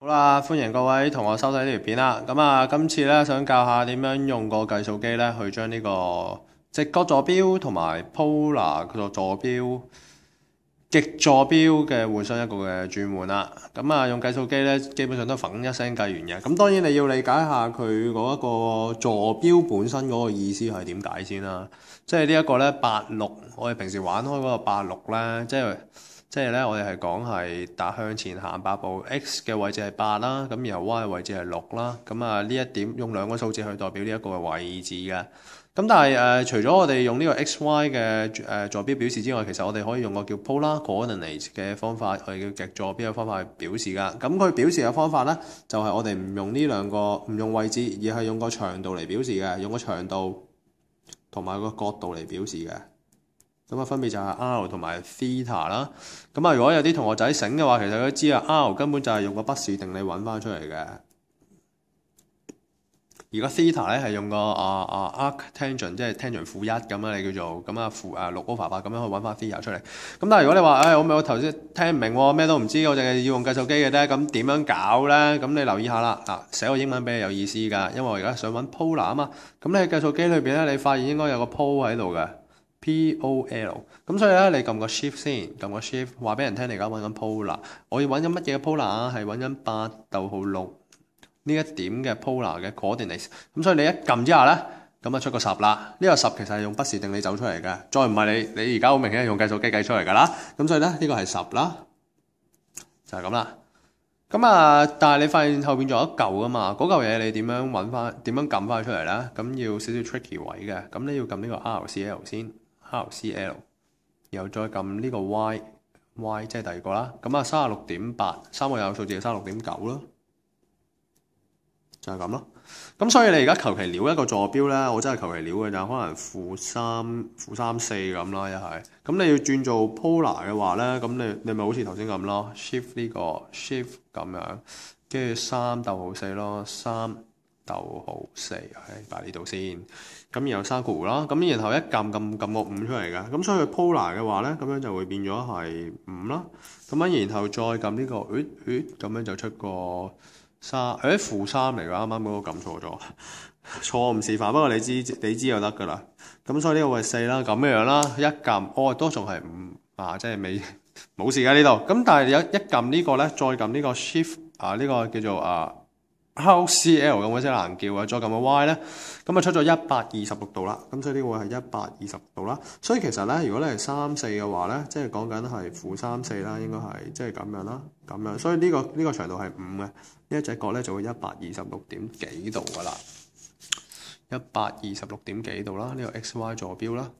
好啦，歡迎各位同學收睇呢條片啦。今次咧想教下點樣用個計數機咧去將呢個直角坐標同埋 polar 個坐標、極坐標嘅互相一個嘅轉換啦。用計數機咧基本上都揈一聲計完嘅。咁當然你要理解下佢嗰一個坐標本身嗰個意思係點解先啦。即係呢一個咧86，我哋平時玩開嗰個86咧，即係咧，我哋係講係打向前行8步 ，x 嘅位置係8啦，咁然後 y 嘅位置係6啦，呢一點用兩個數字去代表呢一個嘅位置嘅。咁但係除咗我哋用呢個 x、y 嘅坐標表示之外，其實我哋可以用個叫 polar coordinate 嘅方法，我哋叫極坐標嘅方法去表示㗎。咁佢表示嘅方法咧，就係我哋唔用呢兩個，唔用位置，而係用個長度嚟表示嘅，用個長度同埋個角度嚟表示嘅。分別就係 r 同埋 theta 啦。如果有啲同學仔醒嘅話，其實佢都知啊 ，r 根本就係用個畢氏定理揾翻出嚟嘅。而個 theta 咧係用個arc tangent， 即係 tangent -1咁啊，你叫做負6/8咁樣去揾翻 theta 出嚟。但係如果你話，我頭先聽唔明喎，咩都唔知，我淨係要用計數機嘅啫，咁點樣搞咧？咁你留意下啦，寫個英文俾你有意思㗎，因為我而家想揾 polar 啊嘛。咁你喺計數機裏邊咧，你發現應該有個 pol 喺度嘅。P-O-L， 咁所以咧，你撳個 shift 先，撳個 shift， 話俾人聽你而家揾緊 polar， 我要揾緊乜嘢嘅 polar 啊？係揾緊8.6呢一點嘅 polar 嘅 coordinates。咁所以你一撳之下咧，咁出個10啦。呢個10其實係用畢氏定理走出嚟嘅，再唔係你而家好明顯係用計數機計出嚟㗎啦。咁所以咧，呢個係10啦，就係咁啦。但係你發現後邊仲有一嚿㗎嘛？嗰嚿嘢你點樣揾翻？點樣撳翻出嚟咧？咁要少少 tricky 位嘅。咁你要撳呢個 RCL 先。RCL， 然後再撳呢個 Y 即係第二個啦。36.8，三個有數字係36.9啦，就係咁咯。咁所以你而家求其撩一個坐標咧，我真係求其撩嘅就可能-3、-3、4咁啦，一係。咁你要轉做 polar 嘅話咧，咁你咪好似頭先咁咯 ，shift 呢個 shift 咁樣，跟住3逗號4咯，3逗號4，擺呢度先。咁然後生括弧啦，咁然後一撳個5出嚟㗎，咁所以 polar 嘅話咧，咁樣就會變咗係5啦。然後再撳呢個咁樣就出個3，-3嚟㗎，啱啱嗰個撳錯咗，錯誤示範。不過你知就得㗎啦。咁所以呢個係4啦，咁樣啦，一撳，都仲係5即係未冇事㗎呢度。咁但係一撳呢個咧，再撳呢個 shift 呢個叫做RCL 咁鬼死難叫啊！再撳個 Y 咧，咁出咗126度啦。咁所以呢個係120度啦。所以其實咧，如果你係3、4嘅話咧，即係講緊係-3、4啦，應該係即係咁樣啦，咁樣。所以呢個長度係5嘅，呢一隻角咧就會126點幾度噶啦，126點幾度啦。呢個 XY 坐標啦。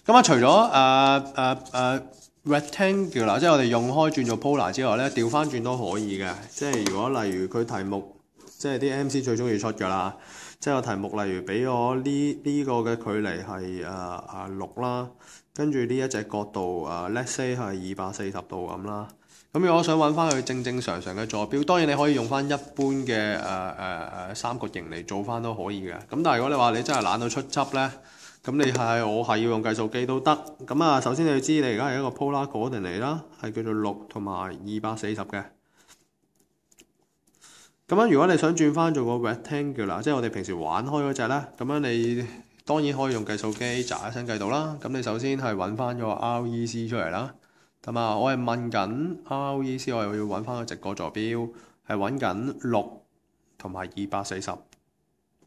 除咗rectangular 即係我哋用開轉做 polar 之外咧，調翻轉都可以嘅。即係如果例如佢題目，即係啲 MC 最中意出㗎啦。即係個題目，例如俾我呢個嘅距離係6啦，跟住呢一隻角度let's say 係240度咁啦。咁如果我想揾翻佢正常嘅坐標，當然你可以用翻一般嘅三角形嚟做翻都可以嘅。咁但係如果你話你真係懶到出汁咧，咁我係要用計數機都得。首先你要知你而家係一個 polar coordinate 啦，係叫做6同埋240嘅。如果你想轉翻做個 rectangular，即係我哋平時玩開嗰隻咧，你當然可以用計數機喳一聲計到啦。咁你首先係揾翻個 REC 出嚟啦。我係問緊 REC， 我又要揾翻個直角坐標，係揾緊6同埋240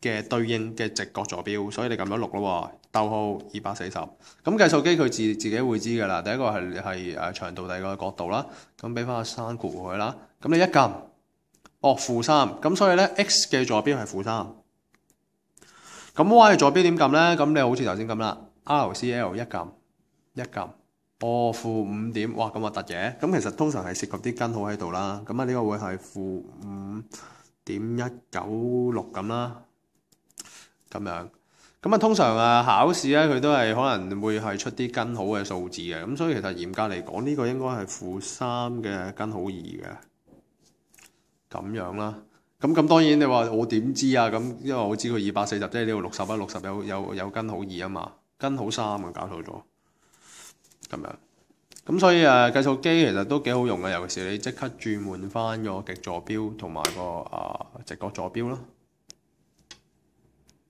嘅對應嘅直角坐標，所以你撳咗6咯，逗號240。咁計數機佢自己會知㗎啦。第一個係長度，第二個係角度啦。咁俾翻個刪括佢啦。咁你一撳，-3。咁所以咧 x 嘅坐標係-3。咁 y 嘅坐標點撳咧？咁你好似頭先咁啦 ，RCL 一撳。-5點，哇咁核突嘅。咁其實通常係涉及啲根號喺度啦。呢個會係-5.196咁啦。咁樣。通常考試咧佢都係可能會係出啲根號嘅數字嘅。咁所以其實嚴格嚟講，呢個應該係-3嘅根號2嘅。咁樣啦。咁當然你話我點知啊？因為我知佢240，即係呢度60有根號2啊嘛，根號3啊，搞錯咗。咁樣，咁所以計數機其實都幾好用嘅，尤其是你即刻轉換翻個極坐標同埋個直角坐標咯。